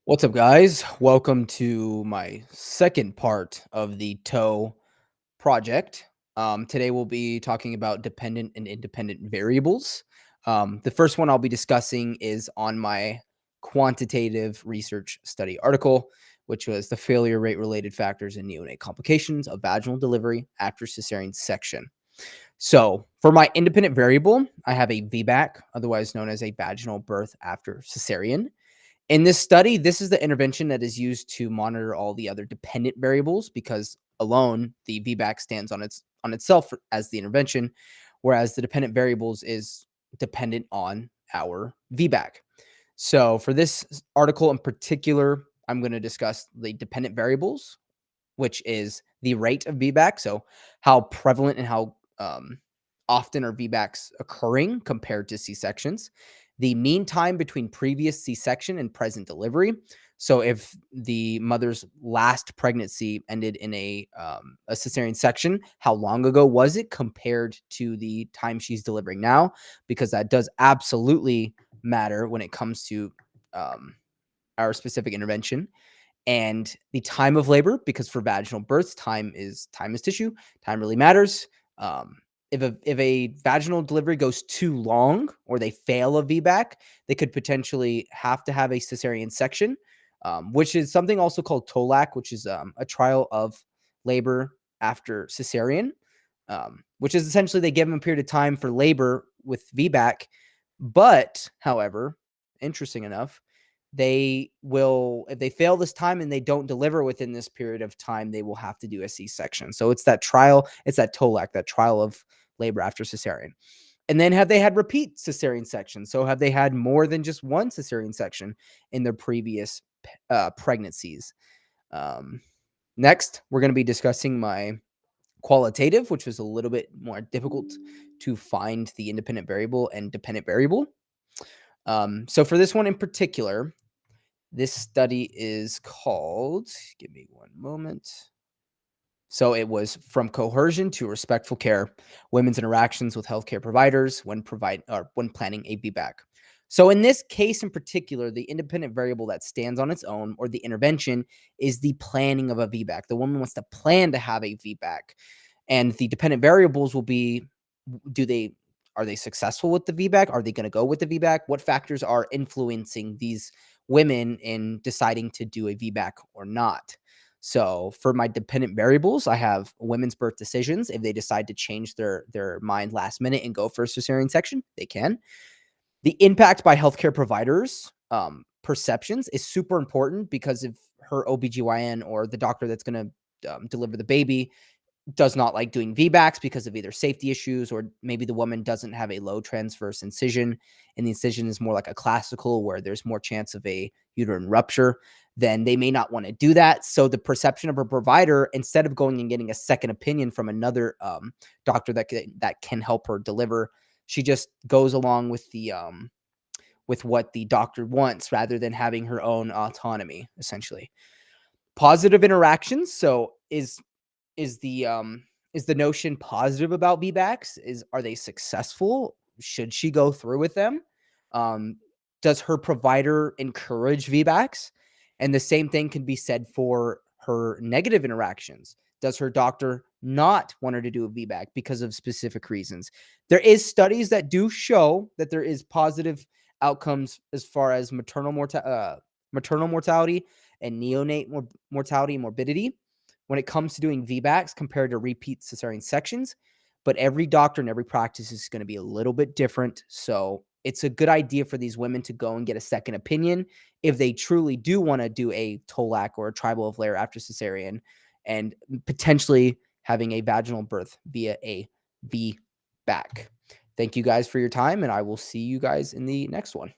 What's up, guys? Welcome to my second part of the TOE project. Today we'll be talking about dependent and independent variables. The first one I'll be discussing is on my quantitative research study article, which was the failure rate related factors in neonate complications of vaginal delivery after cesarean section. So, for my independent variable, I have a VBAC, otherwise known as a vaginal birth after cesarean. In this study, this is the intervention that is used to monitor all the other dependent variables because alone the VBAC stands on itself as the intervention, whereas the dependent variables is dependent on our VBAC. So for this article in particular, I'm going to discuss the dependent variables, which is the rate of VBAC. So how prevalent and how often are VBACs occurring compared to C-sections. The mean time between previous C-section and present delivery. So if the mother's last pregnancy ended in a cesarean section, how long ago was it compared to the time she's delivering now? Because that does absolutely matter when it comes to our specific intervention. And the time of labor, because for vaginal births, time is tissue. Time really matters. Um, if a vaginal delivery goes too long or they fail a VBAC, they could potentially have to have a cesarean section, which is something also called TOLAC, which is a trial of labor after cesarean, which is essentially they give them a period of time for labor with VBAC. But, however, interesting enough, they will, if they fail this time and they don't deliver within this period of time, they will have to do a C-section. So it's that trial, it's that TOLAC, that trial of labor after cesarean. And then have they had repeat cesarean sections? So have they had more than just one cesarean section in their previous pregnancies? Um, Next, we're going to be discussing my qualitative, which was a little bit more difficult to find the independent variable and dependent variable. So for this one in particular, this study is called, give me one moment. So it was from coercion to respectful care, women's interactions with healthcare providers when planning a VBAC. So in this case in particular, the independent variable that stands on its own or the intervention is the planning of a VBAC. The woman wants to plan to have a VBAC, and the dependent variables will be: do they are they successful with the VBAC? Are they going to go with the VBAC? What factors are influencing these women in deciding to do a VBAC or not? So for my dependent variables, I have women's birth decisions. If they decide to change their mind last minute and go for a cesarean section, they can. The impact by healthcare providers, perceptions is super important because if her OBGYN or the doctor that's going to deliver the baby does not like doing VBACs because of either safety issues or maybe the woman doesn't have a low transverse incision and the incision is more like a classical where there's more chance of a uterine rupture, then they may not want to do that. So the perception of a provider, instead of going and getting a second opinion from another doctor that can help her deliver, she just goes along with what the doctor wants rather than having her own autonomy, essentially. Positive interactions. So is the notion positive about VBACs? Are they successful? Should she go through with them? Um, does her provider encourage VBACs? And the same thing can be said for her negative interactions. Does her doctor not want her to do a VBAC because of specific reasons? There is studies that do show that there is positive outcomes as far as maternal mortality and neonate mortality and morbidity when it comes to doing VBACs compared to repeat cesarean sections. But every doctor and every practice is going to be a little bit different. So it's a good idea for these women to go and get a second opinion if they truly do want to do a TOLAC or a tribal of layer after cesarean and potentially having a vaginal birth via a VBAC. Thank you guys for your time, and I will see you guys in the next one.